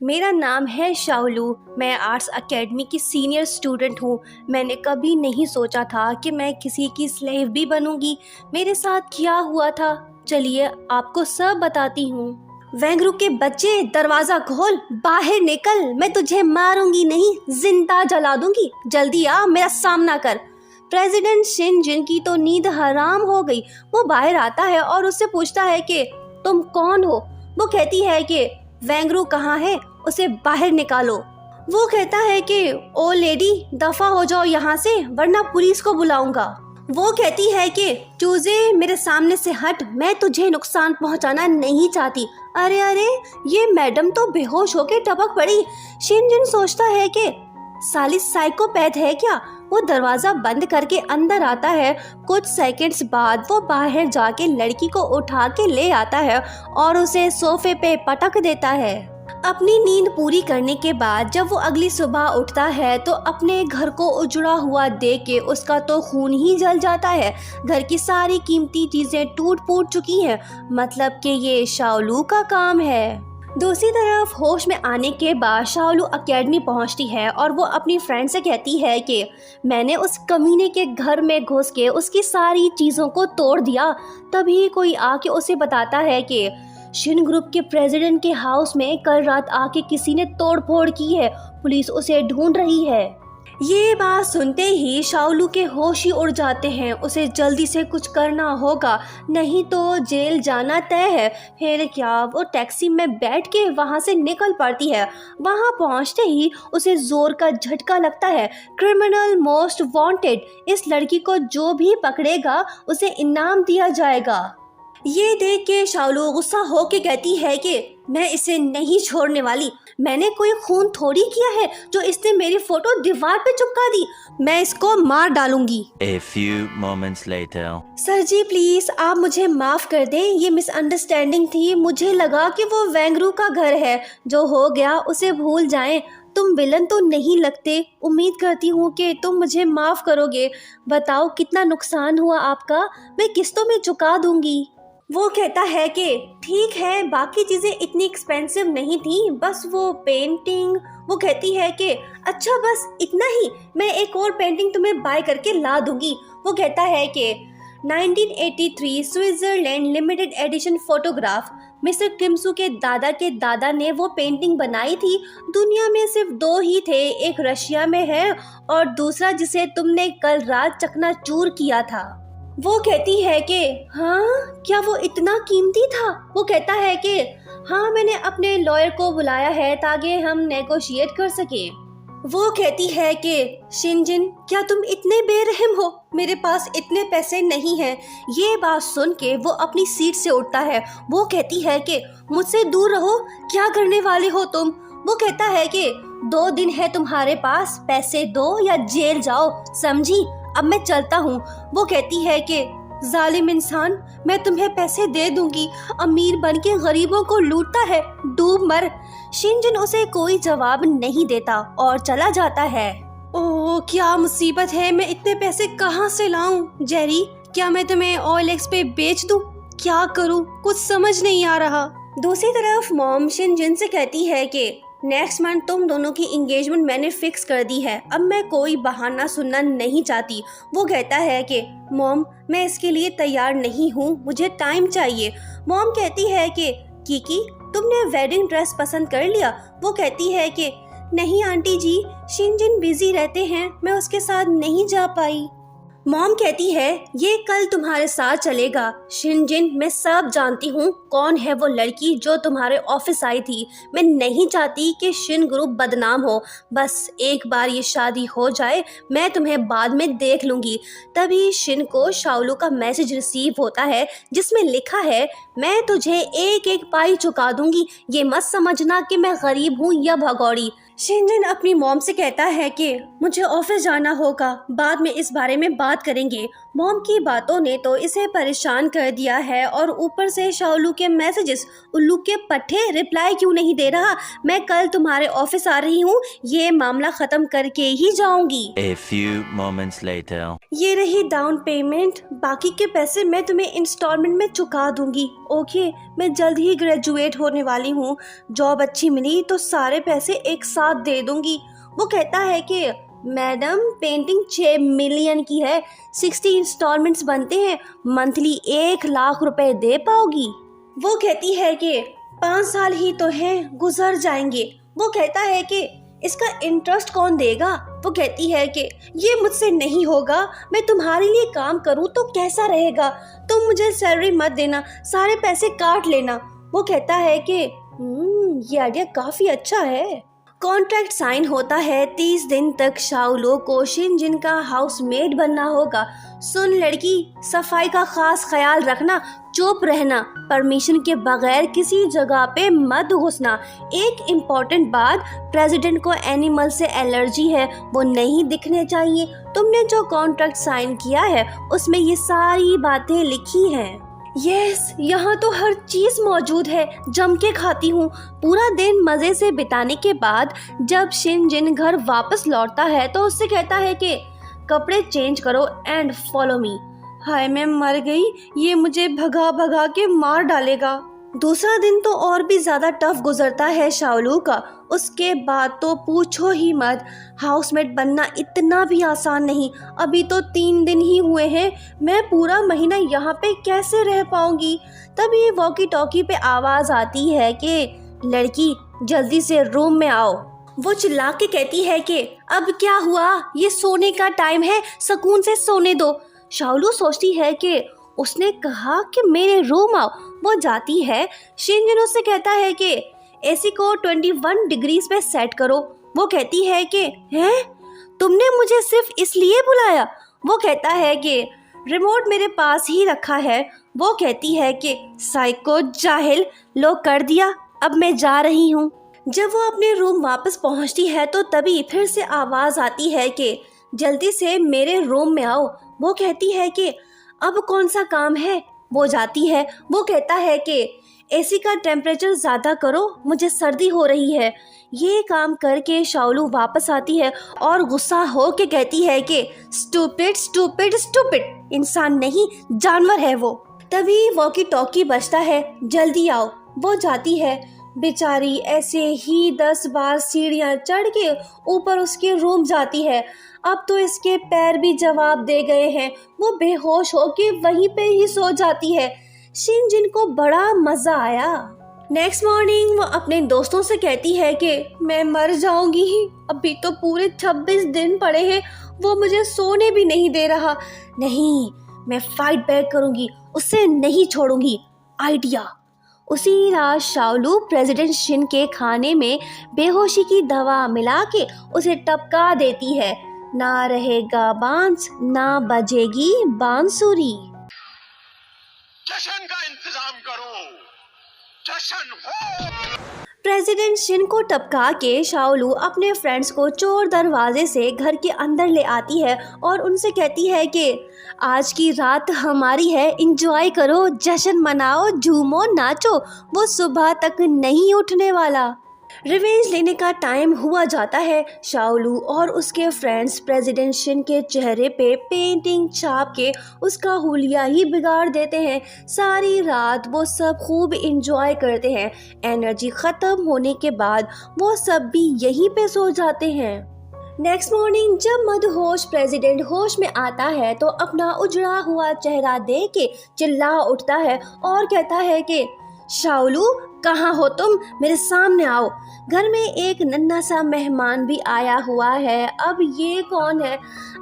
मेरा नाम है शाओलू। मैं आर्ट्स एकेडमी की सीनियर स्टूडेंट हूँ। मैंने कभी नहीं सोचा था कि मैं किसी की स्लेव भी बनूंगी। मेरे साथ क्या हुआ था, चलिए आपको सब बताती हूँ। वैंगरू के बच्चे, दरवाजा खोल, बाहर निकल, मैं तुझे मारूंगी नहीं, जिंदा जला दूंगी। जल्दी आ, मेरा सामना कर। प्रेसिडेंट शिन जिन की तो नींद हराम हो गई। वो बाहर आता है और उससे पूछता है कि तुम कौन हो। वो कहती है कि वैंगरू कहाँ है, उसे बाहर निकालो। वो कहता है कि ओ लेडी, दफा हो जाओ यहाँ से वरना पुलिस को बुलाऊंगा। वो कहती है कि चूजे, मेरे सामने से हट, मैं तुझे नुकसान पहुँचाना नहीं चाहती। अरे अरे, ये मैडम तो बेहोश होके टपक पड़ी। शिनजिन सोचता है कि साली साइकोपैथ है क्या। वो दरवाजा बंद करके अंदर आता है। कुछ सेकंड्स बाद वो बाहर जाके लड़की को उठा के ले आता है और उसे सोफे पे पटक देता है। अपनी नींद पूरी करने के बाद जब वो अगली सुबह उठता है तो अपने घर को उजड़ा हुआ देख के उसका तो खून ही जल जाता है। घर की सारी कीमती चीजें टूट फूट चुकी हैं, मतलब कि ये शाओलू का काम है। दूसरी तरफ होश में आने के बाद शाओलू एकेडमी पहुंचती है और वो अपनी फ्रेंड से कहती है कि मैंने उस कमीने के घर में घुस के उसकी सारी चीज़ों को तोड़ दिया। तभी कोई आके उसे बताता है कि शिन ग्रुप के प्रेसिडेंट के हाउस में कल रात आके किसी ने तोड़ फोड़ की है, पुलिस उसे ढूंढ रही है। ये बात सुनते ही शाओलू के होश ही उड़ जाते हैं। उसे जल्दी से कुछ करना होगा, नहीं तो जेल जाना तय है। फिर क्या, वो टैक्सी में बैठ के वहाँ से निकल पड़ती है। वहाँ पहुँचते ही उसे जोर का झटका लगता है। क्रिमिनल मोस्ट वांटेड, इस लड़की को जो भी पकड़ेगा उसे इनाम दिया जाएगा। ये देख के शाओलू गुस्सा होके कहती है कि मैं इसे नहीं छोड़ने वाली। मैंने कोई खून थोड़ी किया है जो इसने मेरी फोटो दीवार पे चिपका दी। मैं इसको मार डालूंगी। A few moments later. Sir ji please आप मुझे माफ कर दें, ये मिसअंडरस्टैंडिंग थी। मुझे लगा कि वो वैंगरू का घर है। जो हो गया उसे भूल जाएं। तुम विलन तो नहीं लगते। उम्मीद करती हूँ कि तुम मुझे माफ करोगे। बताओ कितना नुकसान हुआ आपका, मैं किस्तों में चुका दूंगी। वो कहता है कि ठीक है, बाकी चीज़ें इतनी एक्सपेंसिव नहीं थी, बस वो पेंटिंग। वो कहती है कि अच्छा बस इतना ही, मैं एक और पेंटिंग तुम्हें बाय करके ला दूंगी। वो कहता है कि 1983 Switzerland limited edition photograph, mister Kimsu के दादा ने वो पेंटिंग बनाई थी। दुनिया में सिर्फ 2 ही थे, एक रशिया में है और दूसरा जिसे तुमने कल रात चकनाचूर किया था। वो कहती है कि हाँ, क्या वो इतना कीमती था। वो कहता है कि हाँ, मैंने अपने लॉयर को बुलाया है ताकि हम नेगोशिएट कर सके। वो कहती है कि शिनजिन, क्या तुम इतने बेरहम हो, मेरे पास इतने पैसे नहीं हैं। ये बात सुन के वो अपनी सीट से उठता है। वो कहती है कि मुझसे दूर रहो, क्या करने वाले हो तुम। वो कहता है कि 2 दिन है तुम्हारे पास, पैसे दो या जेल जाओ, समझी। अब मैं चलता हूँ। वो कहती है कि जालिम इंसान, मैं तुम्हें पैसे दे दूंगी, अमीर बन के गरीबों को लूटता है, डूब मर। शिनजिन उसे कोई जवाब नहीं देता और चला जाता है। ओह क्या मुसीबत है, मैं इतने पैसे कहाँ से लाऊं। जेरी, क्या मैं तुम्हें OLX पे बेच दूं, क्या करूं, कुछ समझ नहीं आ रहा। दूसरी तरफ मॉम शिनजिन से कहती है कि नेक्स्ट मंथ तुम दोनों की एंगेजमेंट मैंने फिक्स कर दी है, अब मैं कोई बहाना सुनना नहीं चाहती। वो कहता है कि मॉम, मैं इसके लिए तैयार नहीं हूँ, मुझे टाइम चाहिए। मॉम कहती है कि कीकी, तुमने वेडिंग ड्रेस पसंद कर लिया। वो कहती है कि नहीं आंटी जी, शिनजिन बिजी रहते हैं, मैं उसके साथ नहीं जा पाई। मॉम कहती है ये कल तुम्हारे साथ चलेगा। शिनजिन, मैं सब जानती हूँ कौन है वो लड़की जो तुम्हारे ऑफिस आई थी। मैं नहीं चाहती कि शिन ग्रुप बदनाम हो। बस एक बार ये शादी हो जाए, मैं तुम्हें बाद में देख लूंगी। तभी शिन को शाओलू का मैसेज रिसीव होता है जिसमें लिखा है, मैं तुझे एक एक पाई चुका दूंगी, ये मत समझना कि मैं गरीब हूँ या भगौड़ी। शिनजिन अपनी मॉम से कहता है कि मुझे ऑफिस जाना होगा, बाद में इस बारे में बात करेंगे। मॉम की बातों ने तो इसे परेशान कर दिया है और ऊपर से शाओलू के मैसेजेस, उल्लू के पट्टे रिप्लाई क्यों नहीं दे रहा। मैं कल तुम्हारे ऑफिस आ रही हूँ, ये मामला खत्म करके ही जाऊंगी। A few moments later. ये रही डाउन पेमेंट, बाकी के पैसे मैं तुम्हें इंस्टॉलमेंट में चुका दूंगी। ओके, मैं जल्द ही ग्रेजुएट होने वाली हूँ, जॉब अच्छी मिली तो सारे पैसे एक साथ दे दूंगी। वो कहता है कि मैडम पेंटिंग 6 मिलियन की है, 60 इंस्टॉलमेंट्स बनते हैं, मंथली 1 लाख रुपए दे पाओगी। वो कहती है कि 5 साल ही तो हैं, गुजर जाएंगे। वो कहता है कि इसका इंटरेस्ट कौन देगा। वो कहती है कि ये मुझसे नहीं होगा, मैं तुम्हारे लिए काम करूं तो कैसा रहेगा, तुम मुझे सैलरी मत देना, सारे पैसे काट लेना। वो कहता है कि ये आइडिया काफी अच्छा है। कॉन्ट्रैक्ट साइन होता है, 30 दिन तक शाओलू को शिनजिन का हाउसमेट बनना होगा। सुन लड़की, सफाई का खास ख्याल रखना, चुप रहना, परमिशन के बगैर किसी जगह पे मत घुसना। एक इम्पोर्टेंट बात, प्रेसिडेंट को एनिमल से एलर्जी है, वो नहीं दिखने चाहिए। तुमने जो कॉन्ट्रैक्ट साइन किया है उसमें ये सारी बातें लिखी हैं। यस, यहाँ तो हर चीज मौजूद है, जम के खाती हूँ। पूरा दिन मजे से बिताने के बाद जब शिनजिन घर वापस लौटता है तो उससे कहता है कि कपड़े चेंज करो एंड फॉलो मी। हाय मैं मर गई, ये मुझे भगा भगा के मार डालेगा। दूसरा दिन तो और भी ज्यादा टफ गुजरता है शाओलू का। उसके बाद तो पूछो ही मत, हाउसमेट बनना इतना भी आसान नहीं। अभी तो 3 दिन ही हुए हैं, मैं पूरा महीना यहाँ पे कैसे रह पाऊंगी। तभी वॉकी टॉकी पे आवाज आती है कि लड़की जल्दी से रूम में आओ। वो चिल्ला के कहती है कि अब क्या हुआ, ये सोने का टाइम है, सुकून से सोने दो। शाओलू सोचती है कि उसने कहा कि मेरे रूम आओ। वो जाती है, शिनजिन उससे कहता है कि एसी को 21 डिग्रीज पे सेट करो। वो कहती है कि हैं, तुमने मुझे सिर्फ इसलिए बुलाया। वो कहता है कि रिमोट मेरे पास ही रखा है। वो कहती है कि साइको जाहिल, लो कर दिया, अब मैं जा रही हूँ। जब वो अपने रूम वापस पहुँचती है तो तभी फिर से आवाज आती है कि जल्दी से मेरे रूम में आओ। वो कहती है कि अब कौन सा काम है। वो जाती है, वो कहता है कि एसी का टेम्परेचर ज़्यादा करो, मुझे सर्दी हो रही है। ये काम करके शाओलू वापस आती है और गुस्सा हो के कहती है कि स्टूपिड स्टूपिड स्टूपिड, इंसान नहीं जानवर है वो। तभी वॉकी टॉकी बजता है, जल्दी आओ। वो जाती है, बेचारी ऐसे ही 10 बार सीढ़ियाँ चढ़ के ऊपर उसके रूम जाती है। अब तो इसके पैर भी जवाब दे गए हैं। वो बेहोश होके वहीं पे ही सो जाती है। शिनजिन को बड़ा मजा आया। नेक्स्ट मॉर्निंग वो अपने दोस्तों से कहती है कि मैं मर जाऊंगी, अभी तो पूरे 26 दिन पड़े हैं, वो मुझे सोने भी नहीं दे रहा। नहीं, मैं फाइट बैक करूंगी, उससे नहीं छोड़ूंगी। आइडिया। उसी रात शाओलू प्रेसिडेंट शिन के खाने में बेहोशी की दवा मिला के उसे टपका देती है। ना रहेगा बांस, ना बजेगी बांसुरी। जश्न का इंतजाम करो, जश्न हो। प्रेसिडेंट शिन को टपका के शाओलू अपने फ्रेंड्स को चोर दरवाजे से घर के अंदर ले आती है और उनसे कहती है कि आज की रात हमारी है, एंजॉय करो, जश्न मनाओ, झूमो, नाचो, वो सुबह तक नहीं उठने वाला। रिवेंज लेने का टाइम हुआ जाता है। शाओलू और उसके फ्रेंड्स प्रेसिडेंट शिन के चेहरे पे पेंटिंग छाप के उसका हुलिया ही बिगाड़ देते हैं। सारी रात वो सब खूब एंजॉय करते हैं। एनर्जी खत्म होने के बाद वो सब भी यहीं पे सो जाते हैं। नेक्स्ट मॉर्निंग जब मदहोश प्रेसिडेंट होश में आता है तो अपना उजड़ा हुआ चेहरा देख के चिल्ला उठता है और कहता है कि शाओलू कहाँ हो तुम, मेरे सामने आओ। घर में एक नन्हा सा मेहमान भी आया हुआ है। अब ये कौन है?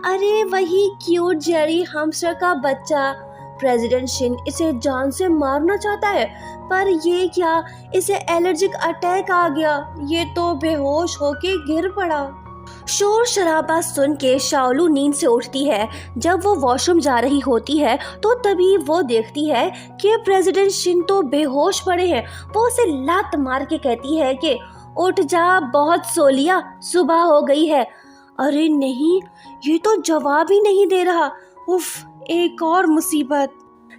अरे वही क्यूट जेरी हमस्टर का बच्चा। प्रेसिडेंट शिन इसे जान से मारना चाहता है, पर ये क्या, इसे एलर्जिक अटैक आ गया। ये तो बेहोश होके गिर पड़ा। शोर शराबा सुन के शाओलू नींद से उठती है। जब वो वॉशरूम जा रही होती है तो तभी वो देखती है कि प्रेसिडेंट शिन तो बेहोश पड़े हैं। वो उसे लात मार के कहती है कि उठ जा, बहुत सो लिया, सुबह हो गई है। अरे नहीं, ये तो जवाब ही नहीं दे रहा। उफ, एक और मुसीबत।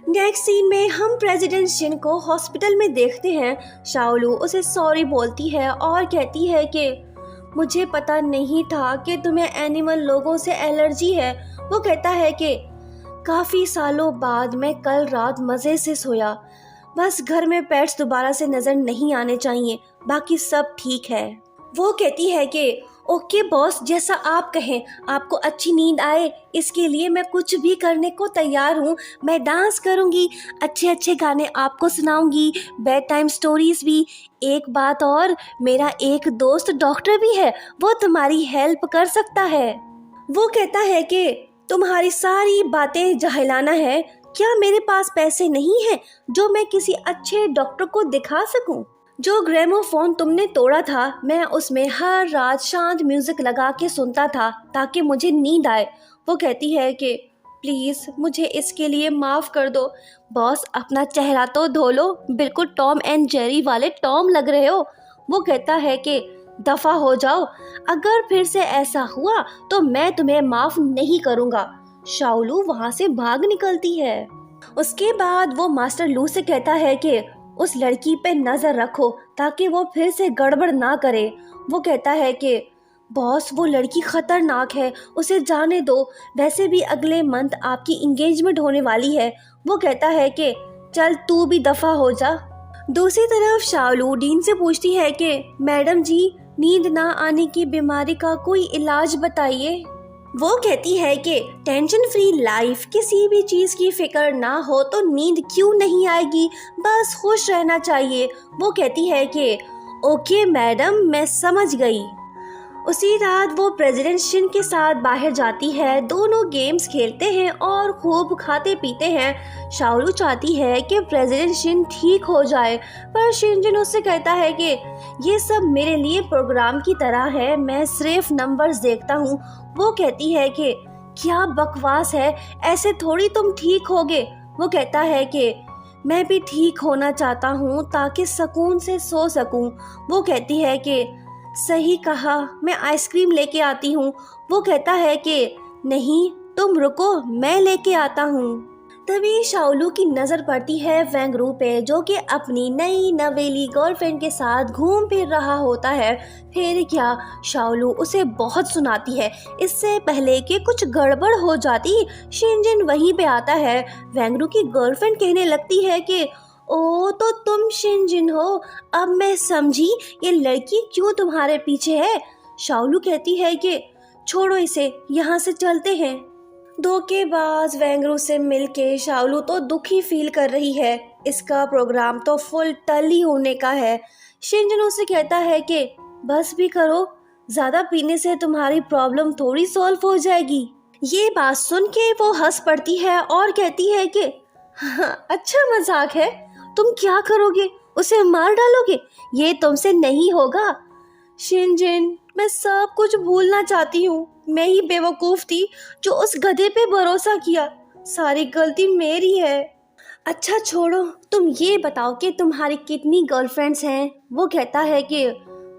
नेक्स्ट सीन में हम प्रेसिडेंट शिन को हॉस्पिटल में देखते हैं। शाओलू उसे सॉरी बोलती है और कहती है कि मुझे पता नहीं था कि तुम्हें एनिमल लोगों से एलर्जी है। वो कहता है कि काफ़ी सालों बाद मैं कल रात मज़े से सोया। बस घर में पेट्स दोबारा से नज़र नहीं आने चाहिए, बाकी सब ठीक है। वो कहती है कि ओके बॉस, जैसा आप कहें, आपको अच्छी नींद आए इसके लिए मैं कुछ भी करने को तैयार हूँ। मैं डांस करूँगी, अच्छे अच्छे गाने आपको सुनाऊँगी, बेड टाइम स्टोरीज भी। एक बात और, मेरा एक दोस्त डॉक्टर भी है, वो तुम्हारी हेल्प कर सकता है। वो कहता है कि तुम्हारी सारी बातें जाहिलाना है। क्या मेरे पास पैसे नहीं हैं जो मैं किसी अच्छे डॉक्टर को दिखा सकूं? जो ग्रामोफोन तुमने तोड़ा था, मैं उसमें हर रात शांत म्यूजिक लगा के सुनता था ताकि मुझे नींद आए। वो कहती है कि प्लीज़ मुझे इसके लिए माफ़ कर दो। बॉस, अपना चेहरा तो धो लो, बिल्कुल टॉम एंड जेरी वाले टॉम लग रहे हो। वो कहता है कि दफ़ा हो जाओ, अगर फिर से ऐसा हुआ तो मैं तुम्हें माफ़ नहीं करूँगा। शाओलू वहाँ से भाग निकलती है। उसके बाद वो मास्टर लू से कहता है कि उस लड़की पे नज़र रखो ताकि वो फिर से गड़बड़ ना करे। वो कहता है कि बॉस, वो लड़की खतरनाक है, उसे जाने दो। वैसे भी अगले मंथ आपकी इंगेजमेंट होने वाली है। वो कहता है कि चल तू भी दफ़ा हो जा। दूसरी तरफ शाओलू डीन से पूछती है कि मैडम जी, नींद ना आने की बीमारी का कोई इलाज बताइए। वो कहती है कि टेंशन फ्री लाइफ, किसी भी चीज़ की फिक्र ना हो तो नींद क्यों नहीं आएगी, बस खुश रहना चाहिए। वो कहती है कि ओके मैडम, मैं समझ गई। उसी रात वो प्रेसिडेंट शिन के साथ बाहर जाती है। दोनों गेम्स खेलते हैं और खूब खाते पीते हैं। शाओलू चाहती है कि प्रेसिडेंट शिन ठीक हो जाए, पर शिनजिन उससे कहता है कि ये सब मेरे लिए प्रोग्राम की तरह है, मैं सिर्फ नंबर्स देखता हूँ। वो कहती है कि क्या बकवास है, ऐसे थोड़ी तुम ठीक होगे। वो कहता है कि मैं भी ठीक होना चाहता हूँ ताकि सुकून से सो सकूँ। वो कहती है कि सही कहा, मैं आइसक्रीम लेके आती हूँ। वो कहता है कि नहीं, तुम रुको, मैं लेके आता हूँ। तभी शाओलू की नज़र पड़ती है वेंगरू पे, जो कि अपनी नई नवेली गर्लफ्रेंड के साथ घूम फिर रहा होता है। फिर क्या, शाओलू उसे बहुत सुनाती है। इससे पहले कि कुछ गड़बड़ हो जाती, शिनजिन वहीं पे आता है। वेंगरू की गर्लफ्रेंड कहने लगती है कि ओ, तो तुम शिनजिन हो, अब मैं समझी ये लड़की क्यों तुम्हारे पीछे है। शाओलू कहती है कि छोड़ो इसे, यहाँ से चलते हैं। धोखेबाज वेंगरू से मिलके शाओलू तो दुखी फील कर रही है। इसका प्रोग्राम तो फुल टली होने का है। शिनजिन उससे कहता है कि बस भी करो, ज़्यादा पीने से तुम्हारी प्रॉब्लम थोड़ी सॉल्व हो जाएगी। ये बात सुन के वो हंस पड़ती है और कहती है कि हाँ, अच्छा मजाक है, तुम क्या करोगे, उसे मार डालोगे? ये तुमसे नहीं होगा। शिनजिन, मैं सब कुछ भूलना चाहती हूँ। मैं ही बेवकूफ़ थी जो उस गधे पे भरोसा किया। सारी गलती मेरी है। अच्छा छोड़ो, तुम ये बताओ कि तुम्हारी कितनी गर्लफ्रेंड्स हैं? वो कहता है कि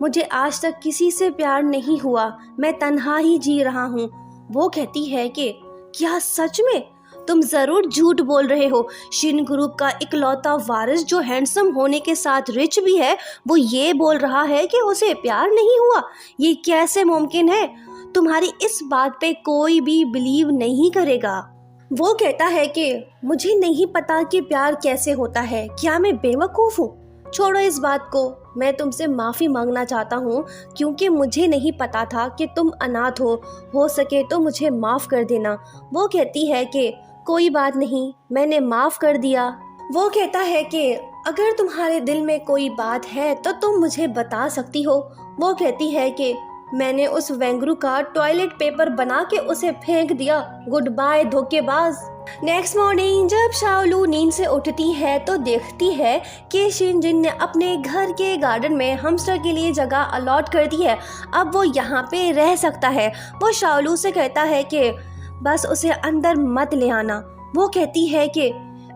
मुझे आज तक किसी से प्यार नहीं हुआ, मैं तन्हा ही जी रहा हूँ। वो कहती है कि क्या सच में? तुम जरूर झूठ बोल रहे हो। शिन ग्रुप का इकलौता वारिस जो हैंडसम होने के साथ रिच भी है, वो ये बोल रहा है कि उसे प्यार नहीं हुआ। ये कैसे मुमकिन है? तुम्हारी इस बात पे कोई भी बिलीव नहीं करेगा। वो कहता है कि मुझे नहीं पता कि प्यार कैसे होता है, क्या मैं बेवकूफ़ हूँ? छोड़ो इस बात को, मैं तुमसे माफ़ी मांगना चाहता हूँ क्योंकि मुझे नहीं पता था कि तुम अनाथ हो सके तो मुझे माफ़ कर देना। वो कहती है कि कोई बात नहीं, मैंने माफ़ कर दिया। वो कहता है कि अगर तुम्हारे दिल में कोई बात है तो तुम मुझे बता सकती हो। वो कहती है कि मैंने उस वेंगरू का टॉयलेट पेपर बना के उसे फेंक दिया। गुड बाय धोखेबाज। नेक्स्ट मॉर्निंग जब शाओलू नींद से उठती है तो देखती है कि शिनजिन ने अपने घर के गार्डन में हमस्टर के लिए जगह अलॉट कर दी है। अब वो यहाँ पे रह सकता है। वो शाओलू से कहता है कि बस उसे अंदर मत ले आना। वो कहती है कि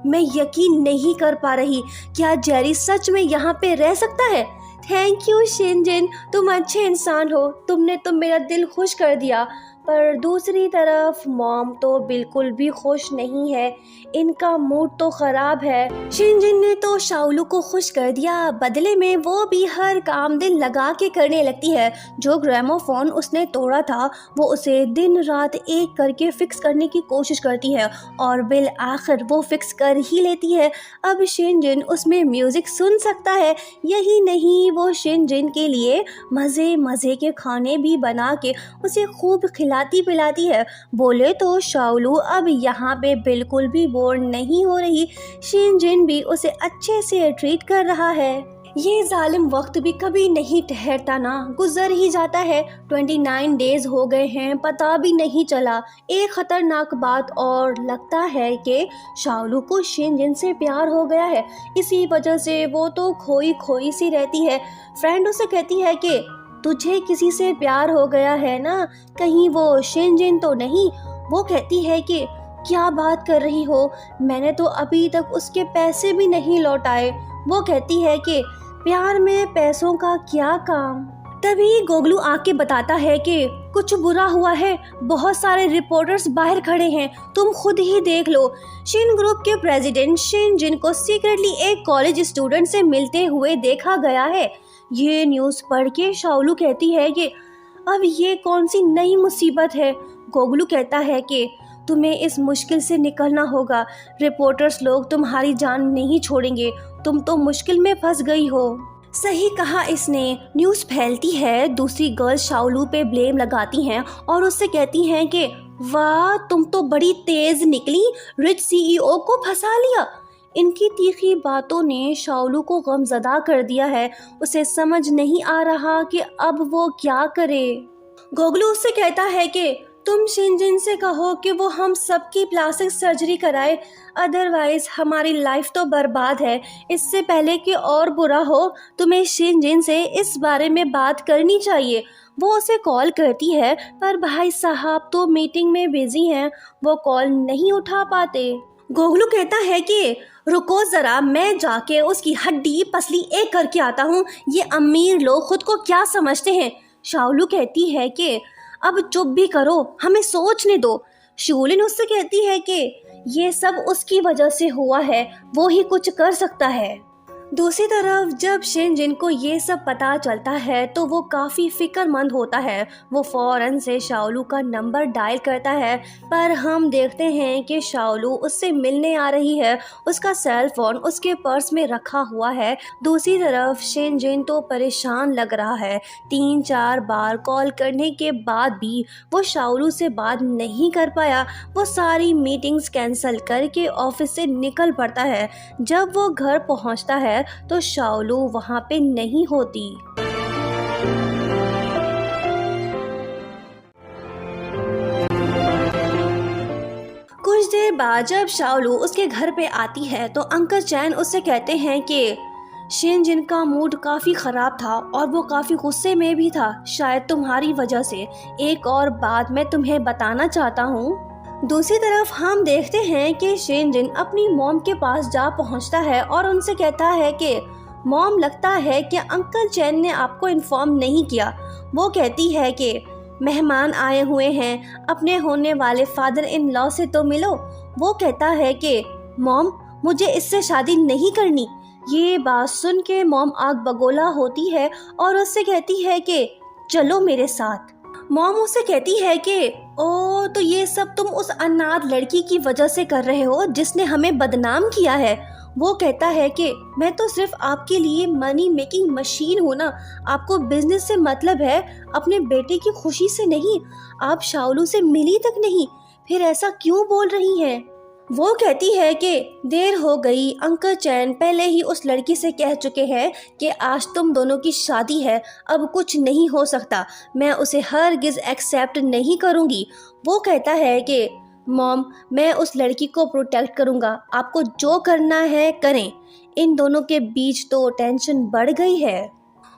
मैं यकीन नहीं कर पा रही, क्या जेरी सच में यहाँ पे रह सकता है? थैंक यू शिनजिन, तुम अच्छे इंसान हो, तुमने तो मेरा दिल खुश कर दिया। पर दूसरी तरफ मॉम तो बिल्कुल भी खुश नहीं है, इनका मूड तो ख़राब है। शिनजिन ने तो शाओलू को खुश कर दिया, बदले में वो भी हर काम दिल लगा के करने लगती है। जो ग्रामोफोन उसने तोड़ा था वो उसे दिन रात एक करके फिक्स करने की कोशिश करती है और बिल आखिर वो फिक्स कर ही लेती है। अब शिनजिन उसमें म्यूज़िक सुन सकता है। यही नहीं, वो शिनजिन के लिए मज़े मज़े के खाने भी बना के उसे खूब खिलाती पिलाती है। बोले तो शाओलू अब यहाँ पे बिल्कुल भी बोर नहीं हो रही, शिनजिन भी उसे अच्छे से ट्रीट कर रहा है। ये जालिम वक्त भी कभी नहीं ठहरता ना, गुजर ही जाता है। 29 डेज हो गए हैं, पता भी नहीं चला। एक खतरनाक बात और, लगता है कि शाओलू को शिनजिन से प्यार हो गया है, इसी वजह से वो तो खोई खोई सी रहती है। फ्रेंड उसे कहती है कि तुझे किसी से प्यार हो गया है ना, कहीं वो शिनजिन तो नहीं। वो कहती है कि क्या बात कर रही हो, मैंने तो अभी तक उसके पैसे भी नहीं लौटाए। वो कहती है कि प्यार में पैसों का क्या काम। तभी गोगलू आके बताता है कि कुछ बुरा हुआ है, बहुत सारे रिपोर्टर्स बाहर खड़े हैं, तुम खुद ही देख लो। शिन ग्रुप के प्रेसिडेंट शिनजिन को सीक्रेटली एक कॉलेज स्टूडेंट से मिलते हुए देखा गया है। ये न्यूज़ पढ़ के शाओलू कहती है कि अब ये कौन सी नई मुसीबत है। गोगलू कहता है कि तुम्हें इस मुश्किल से निकलना होगा, रिपोर्टर्स लोग तुम्हारी जान नहीं छोड़ेंगे, तुम तो मुश्किल में फंस गई हो। सही कहा इसने। न्यूज़ फैलती है, दूसरी गर्ल्स शाओलू पे ब्लेम लगाती हैं और उससे कहती हैं कि वाह तुम तो बड़ी तेज निकली, रिच सीईओ को फंसा लिया। इनकी तीखी बातों ने शाओलू को गमज़दा कर दिया है, उसे समझ नहीं आ रहा कि अब वो क्या करे। गोगलू उससे कहता है कि तुम शिनजिन से कहो कि वो हम सबकी प्लास्टिक सर्जरी कराए, अदरवाइज हमारी लाइफ तो बर्बाद है। इससे पहले कि और बुरा हो, तुम्हें शिनजिन से इस बारे में बात करनी चाहिए। वो उसे कॉल करती है पर भाई साहब तो मीटिंग में बिजी हैं, वो कॉल नहीं उठा पाते। गोगलू कहता है कि रुको ज़रा, मैं जाके उसकी हड्डी पसली एक करके आता हूँ, ये अमीर लोग खुद को क्या समझते हैं। शाओलू कहती है कि अब चुप भी करो, हमें सोचने दो। शूलिन उससे कहती है कि ये सब उसकी वजह से हुआ है, वो ही कुछ कर सकता है। दूसरी तरफ जब शिनजिन को ये सब पता चलता है तो वो काफ़ी फिक्रमंद होता है। वो फ़ौरन से शाओलू का नंबर डायल करता है, पर हम देखते हैं कि शाओलू उससे मिलने आ रही है, उसका सेल फोन उसके पर्स में रखा हुआ है। दूसरी तरफ शिनजिन तो परेशान लग रहा है, 3-4 बार कॉल करने के बाद भी वो शाओलू से बात नहीं कर पाया। वो सारी मीटिंग्स कैंसिल करके ऑफिस से निकल पड़ता है। जब वो घर पहुंचता है तो शाओलू वहां पे नहीं होती। कुछ देर बाद जब शाओलू उसके घर पे आती है तो अंकल चैन उससे कहते हैं कि शिनजिन का मूड काफ़ी ख़राब था और वो काफ़ी गुस्से में भी था, शायद तुम्हारी वजह से। एक और बात मैं तुम्हें बताना चाहता हूँ। दूसरी तरफ हम देखते हैं कि शिनजिन अपनी मॉम के पास जा पहुंचता है और उनसे कहता है कि मॉम, लगता है कि अंकल चैन ने आपको इन्फॉर्म नहीं किया। वो कहती है कि मेहमान आए हुए हैं, अपने होने वाले फादर इन लॉ से तो मिलो। वो कहता है कि मॉम, मुझे इससे शादी नहीं करनी। ये बात सुन के मॉम आग बगोला होती है और उससे कहती है कि चलो मेरे साथ। मॉम उसे कहती है कि ओ, तो ये सब तुम उस अनाथ लड़की की वजह से कर रहे हो जिसने हमें बदनाम किया है। वो कहता है कि मैं तो सिर्फ आपके लिए मनी मेकिंग मशीन हूँ ना, आपको बिजनेस से मतलब है, अपने बेटे की खुशी से नहीं। आप शाओलू से मिली तक नहीं, फिर ऐसा क्यों बोल रही हैं? वो कहती है कि देर हो गई, अंकल चैन पहले ही उस लड़की से कह चुके हैं कि आज तुम दोनों की शादी है, अब कुछ नहीं हो सकता, मैं उसे हरगिज़ एक्सेप्ट नहीं करूँगी। वो कहता है कि मॉम, मैं उस लड़की को प्रोटेक्ट करूँगा, आपको जो करना है करें। इन दोनों के बीच तो टेंशन बढ़ गई है।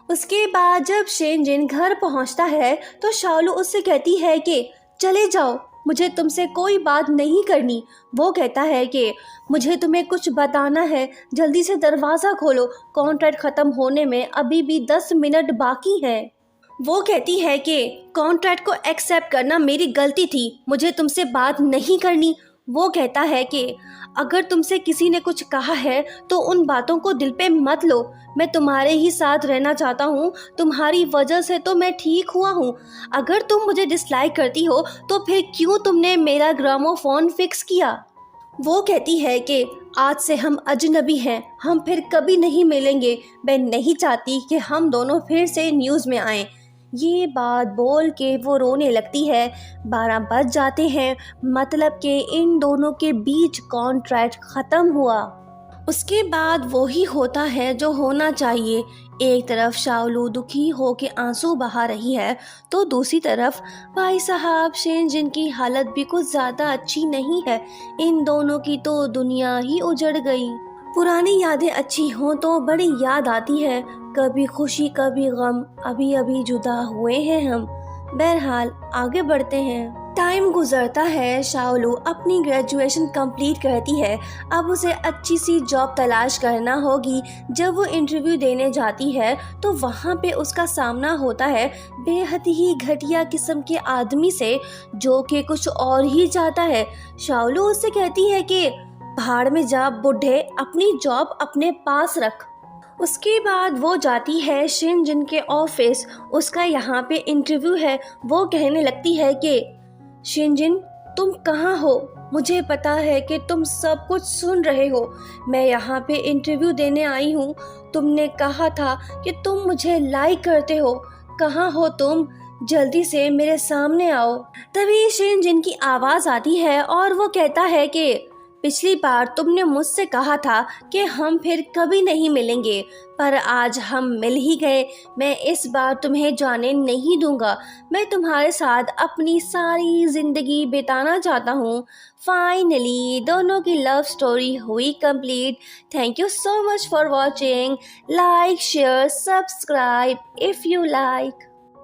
उसके बाद जब शिनजिन घर पहुँचता है तो शाओलू उससे कहती है कि चले जाओ, मुझे तुमसे कोई बात नहीं करनी। वो कहता है कि मुझे तुम्हें कुछ बताना है, जल्दी से दरवाज़ा खोलो, कॉन्ट्रैक्ट ख़त्म होने में अभी भी 10 मिनट बाकी हैं। वो कहती है कि कॉन्ट्रैक्ट को एक्सेप्ट करना मेरी गलती थी, मुझे तुमसे बात नहीं करनी। वो कहता है कि अगर तुमसे किसी ने कुछ कहा है तो उन बातों को दिल पे मत लो, मैं तुम्हारे ही साथ रहना चाहता हूँ, तुम्हारी वजह से तो मैं ठीक हुआ हूँ। अगर तुम मुझे डिसलाइक करती हो तो फिर क्यों तुमने मेरा ग्रामोफोन फिक्स किया। वो कहती है कि आज से हम अजनबी हैं, हम फिर कभी नहीं मिलेंगे, मैं नहीं चाहती कि हम दोनों फिर से न्यूज़ में आएं। ये बात बोल के वो रोने लगती है। 12 बज जाते हैं, मतलब कि इन दोनों के बीच कॉन्ट्रैक्ट ख़त्म हुआ। उसके बाद वही होता है जो होना चाहिए। एक तरफ शाओलू दुखी हो के आंसू बहा रही है तो दूसरी तरफ भाई साहब शिनजिन की हालत भी कुछ ज़्यादा अच्छी नहीं है। इन दोनों की तो दुनिया ही उजड़ गई। पुरानी यादें अच्छी हों तो बड़ी याद आती है, कभी खुशी कभी गम, अभी अभी जुदा हुए हैं हम। बहरहाल आगे बढ़ते हैं। टाइम गुजरता है, शाओलू अपनी ग्रेजुएशन कंप्लीट करती है। अब उसे अच्छी सी जॉब तलाश करना होगी। जब वो इंटरव्यू देने जाती है तो वहाँ पे उसका सामना होता है बेहद ही घटिया किस्म के आदमी से, जो कि कुछ और ही चाहता है। शाओलू उससे कहती है कि भाड़ में जा बुढ़े, अपनी जॉब अपने पास रख। उसके बाद वो जाती है शिनजिन के ऑफिस, उसका यहाँ पे इंटरव्यू है। वो कहने लगती है कि शिनजिन तुम कहाँ हो, मुझे पता है कि तुम सब कुछ सुन रहे हो, मैं यहाँ पे इंटरव्यू देने आई हूँ। तुमने कहा था कि तुम मुझे लाइक करते हो, कहाँ हो तुम, जल्दी से मेरे सामने आओ। तभी शिनजिन की आवाज़ आती है और वो कहता है कि पिछली बार तुमने मुझसे कहा था कि हम फिर कभी नहीं मिलेंगे, पर आज हम मिल ही गए। मैं इस बार तुम्हें जाने नहीं दूंगा, मैं तुम्हारे साथ अपनी सारी ज़िंदगी बिताना चाहता हूँ। फाइनली दोनों की लव स्टोरी हुई complete. Thank you so much for watching. Like share subscribe if you like.